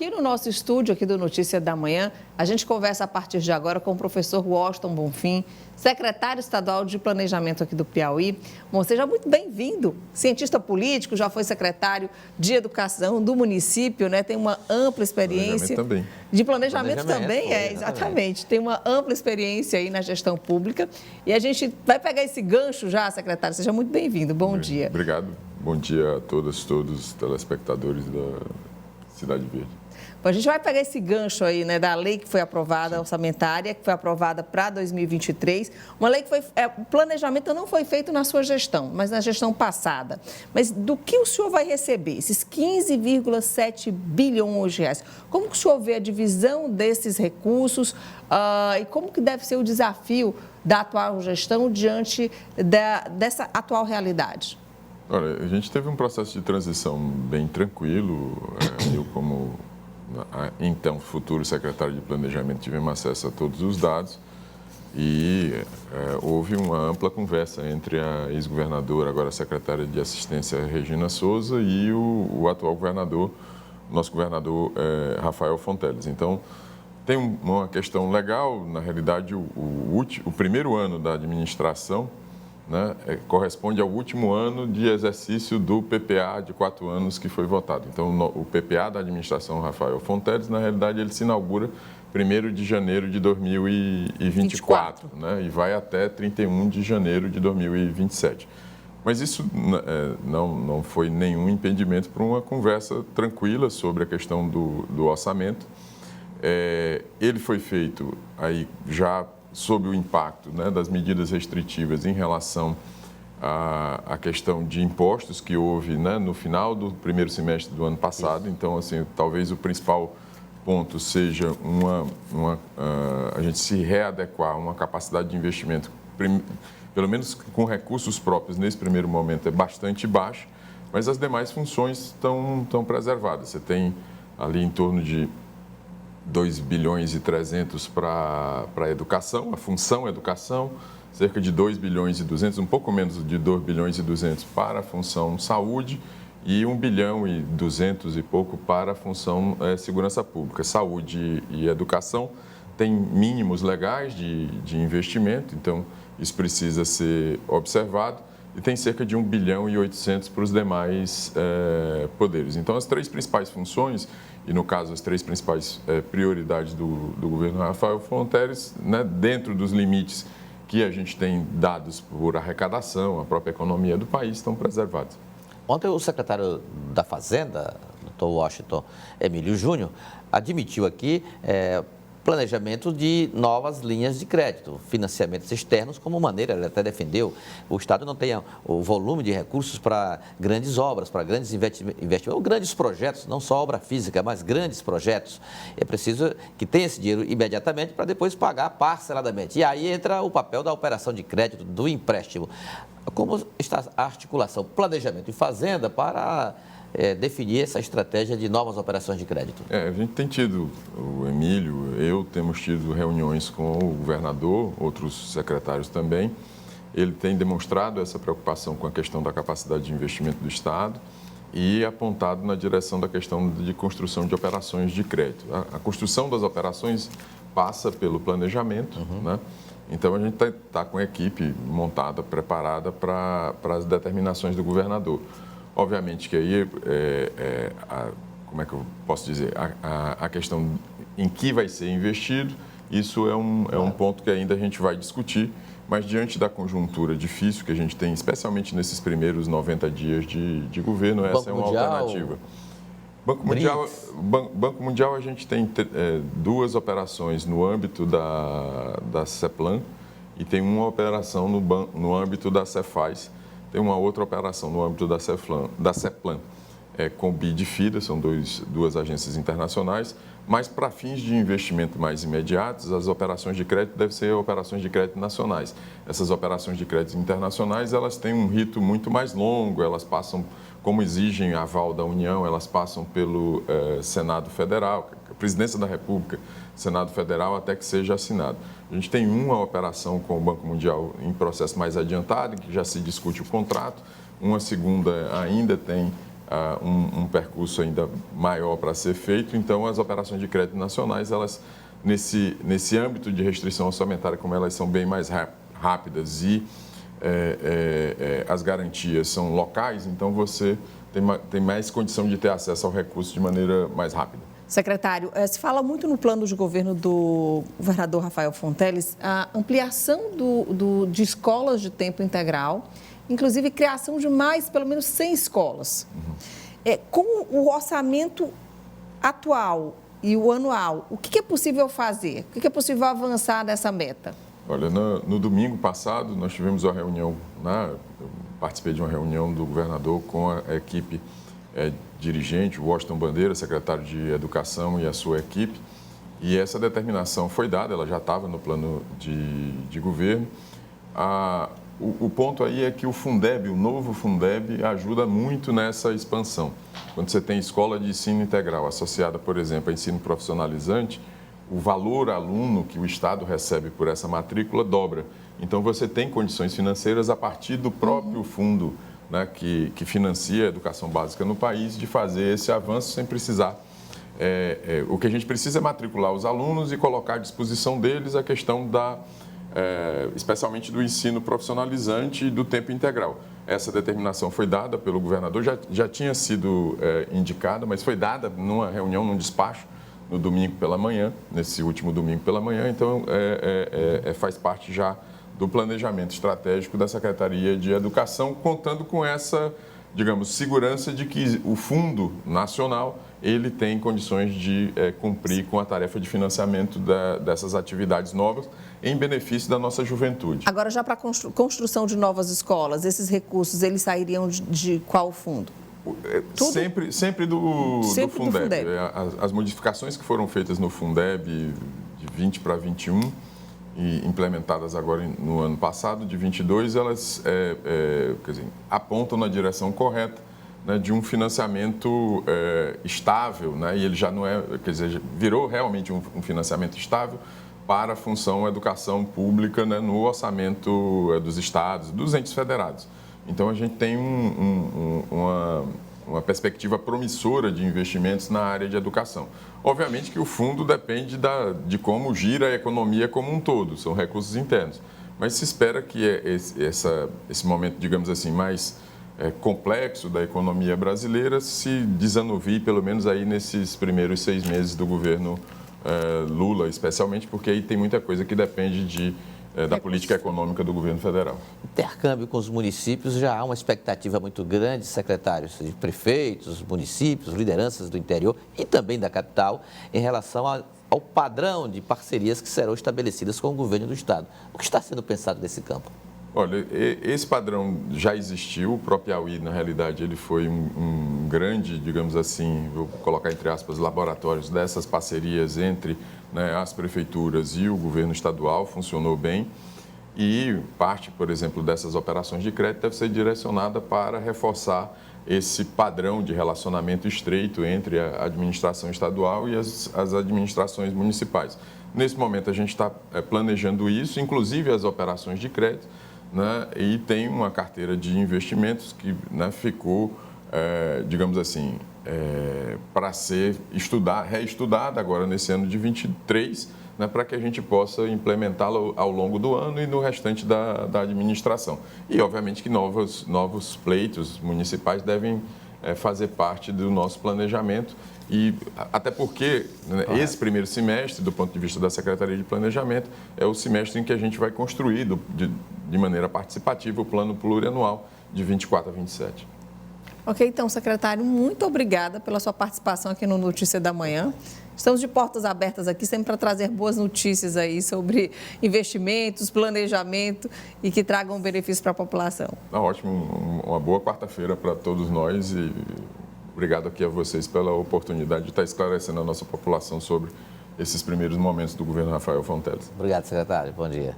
Aqui no nosso estúdio, aqui do Notícia da Manhã, a gente conversa a partir de agora com o professor Washington Bonfim, secretário estadual de Planejamento aqui do Piauí. Bom, seja muito bem-vindo. Cientista político, já foi secretário de Educação do município, né? Tem uma ampla experiência. Também. De planejamento também, exatamente. Tem uma ampla experiência aí na gestão pública. E a gente vai pegar esse gancho já, secretário. Seja muito bem-vindo. Bom dia. Obrigado. Bom dia a todos os telespectadores da Cidade Verde. Bom, a gente vai pegar esse gancho aí, né, da lei que foi aprovada, orçamentária, que foi aprovada para 2023. Uma lei que foi... o planejamento não foi feito na sua gestão, mas na gestão passada. Mas do que o senhor vai receber? Esses 15,7 bilhões de reais. Como que o senhor vê a divisão desses recursos e como que deve ser o desafio da atual gestão diante dessa atual realidade? Olha, a gente teve um processo de transição bem tranquilo. Eu, como então futuro secretário de Planejamento, tivemos acesso a todos os dados e houve uma ampla conversa entre a ex-governadora, agora secretária de Assistência, Regina Souza, e o atual governador, nosso governador Rafael Fonteles. Então, tem uma questão legal, na realidade, o primeiro ano da administração, né, corresponde ao último ano de exercício do PPA de 4 anos que foi votado. Então, o PPA da administração Rafael Fonteles, na realidade, ele se inaugura 1º de janeiro de 2024, né, e vai até 31 de janeiro de 2027. Mas isso não foi nenhum impedimento para uma conversa tranquila sobre a questão do orçamento. Ele foi feito aí já sob o impacto, né, das medidas restritivas em relação à questão de impostos que houve, né, no final do primeiro semestre do ano passado. Então, assim, talvez o principal ponto seja a gente se readequar a uma capacidade de investimento, pelo menos com recursos próprios nesse primeiro momento, é bastante baixa, mas as demais funções estão preservadas. Você tem ali em torno de 2 bilhões e 300 para a educação, a função educação, cerca de 2 bilhões e 200, um pouco menos de 2 bilhões e 200 para a função saúde e 1 bilhão e 200 e pouco para a função segurança pública. Saúde e educação têm mínimos legais de investimento, então isso precisa ser observado, e tem cerca de 1 bilhão e 800 para os demais poderes. Então, as 3 principais funções, e no caso as 3 principais prioridades do governo Rafael Fonteles, né, dentro dos limites que a gente tem dados por arrecadação, a própria economia do país, estão preservados. Ontem o secretário da Fazenda, Dr. Washington Emílio Júnior, admitiu aqui planejamento de novas linhas de crédito, financiamentos externos como maneira, ele até defendeu, o Estado não tenha o volume de recursos para grandes obras, para grandes investimentos, ou grandes projetos, não só obra física, mas grandes projetos. É preciso que tenha esse dinheiro imediatamente para depois pagar parceladamente. E aí entra o papel da operação de crédito, do empréstimo. Como está a articulação, planejamento e fazenda para definir essa estratégia de novas operações de crédito? A gente tem tido, o Emílio, eu temos tido reuniões com o governador, outros secretários também. Ele tem demonstrado essa preocupação com a questão da capacidade de investimento do Estado e apontado na direção da questão de construção de operações de crédito. A construção das operações passa pelo planejamento, né? Então, a gente está com a equipe montada, preparada para as determinações do governador. Obviamente que aí, como é que eu posso dizer, a questão em que vai ser investido, isso é um ponto que ainda a gente vai discutir, mas diante da conjuntura difícil que a gente tem, especialmente nesses primeiros 90 dias de governo, essa é uma alternativa. Banco Mundial, a gente tem 2 operações no âmbito da CEPLAN e tem uma operação no âmbito da Cefaz. Tem uma outra operação no âmbito da CEPLAN, com BID e FIDA, são 2 agências internacionais, mas para fins de investimento mais imediatos, as operações de crédito devem ser operações de crédito nacionais. Essas operações de crédito internacionais, elas têm um rito muito mais longo, elas passam, como exigem aval da União, elas passam pelo Senado Federal, Presidência da República, Senado Federal, até que seja assinado. A gente tem uma operação com o Banco Mundial em processo mais adiantado, em que já se discute o contrato, uma segunda ainda tem um percurso ainda maior para ser feito. Então, as operações de crédito nacionais, elas, nesse âmbito de restrição orçamentária, como elas são bem mais rápidas e as garantias são locais, então você tem mais condição de ter acesso ao recurso de maneira mais rápida. Secretário, se fala muito no plano de governo do governador Rafael Fonteles a ampliação de escolas de tempo integral, inclusive criação de pelo menos 100 escolas. Com o orçamento atual e o anual, o que é possível fazer? O que é possível avançar nessa meta? Olha, no domingo passado, nós tivemos uma reunião, eu participei de uma reunião do governador com a equipe dirigente, o Washington Bandeira, secretário de Educação, e a sua equipe, e essa determinação foi dada, ela já estava no plano de governo. O ponto aí é que o Fundeb, o novo Fundeb, ajuda muito nessa expansão. Quando você tem escola de ensino integral associada, por exemplo, a ensino profissionalizante, o valor aluno que o Estado recebe por essa matrícula dobra. Então, você tem condições financeiras a partir do próprio fundo, né, que financia a educação básica no país, de fazer esse avanço sem precisar. O que a gente precisa é matricular os alunos e colocar à disposição deles a questão especialmente do ensino profissionalizante e do tempo integral. Essa determinação foi dada pelo governador, já tinha sido indicada, mas foi dada numa reunião, num despacho, no domingo pela manhã, nesse último domingo pela manhã, então faz parte já do planejamento estratégico da Secretaria de Educação, contando com essa, digamos, segurança de que o Fundo Nacional ele tem condições de cumprir com a tarefa de financiamento dessas atividades novas em benefício da nossa juventude. Agora, já para a construção de novas escolas, esses recursos, eles sairiam de qual fundo? Sempre do Fundeb. As modificações que foram feitas no Fundeb de 20 para 21 e implementadas agora no ano passado, de 22, elas apontam na direção correta, né, de um financiamento estável, né, e ele já não virou realmente um financiamento estável para a função educação pública, né, no orçamento dos estados, dos entes federados. Então, a gente tem uma perspectiva promissora de investimentos na área de educação. Obviamente que o fundo depende de como gira a economia como um todo, são recursos internos. Mas se espera que esse momento, digamos assim, mais complexo da economia brasileira se desanuvie, pelo menos aí nesses primeiros 6 meses do governo Lula, especialmente, porque aí tem muita coisa que depende da política econômica do governo federal. Intercâmbio com os municípios, já há uma expectativa muito grande, secretários de prefeitos, municípios, lideranças do interior e também da capital, em relação ao padrão de parcerias que serão estabelecidas com o governo do Estado. O que está sendo pensado nesse campo? Olha, esse padrão já existiu, o próprio Piauí, na realidade, ele foi um grande, digamos assim, vou colocar entre aspas, laboratórios dessas parcerias entre, né, as prefeituras e o governo estadual, funcionou bem. E parte, por exemplo, dessas operações de crédito deve ser direcionada para reforçar esse padrão de relacionamento estreito entre a administração estadual e as administrações municipais. Nesse momento, a gente está planejando isso, inclusive as operações de crédito, né, e tem uma carteira de investimentos que, né, ficou, digamos assim, para ser reestudada agora nesse ano de 23, né, para que a gente possa implementá-la ao longo do ano e no restante da administração. E, obviamente, que novos pleitos municipais devem fazer parte do nosso planejamento. E até porque, né, esse primeiro semestre, do ponto de vista da Secretaria de Planejamento, é o semestre em que a gente vai construir de maneira participativa o plano plurianual de 24 a 27. Ok, então, secretário, muito obrigada pela sua participação aqui no Notícia da Manhã. Estamos de portas abertas aqui sempre para trazer boas notícias aí sobre investimentos, planejamento e que tragam benefício para a população. Ótimo, uma boa quarta-feira para todos nós e obrigado aqui a vocês pela oportunidade de estar esclarecendo a nossa população sobre esses primeiros momentos do governo Rafael Fonteles. Obrigado, secretário. Bom dia.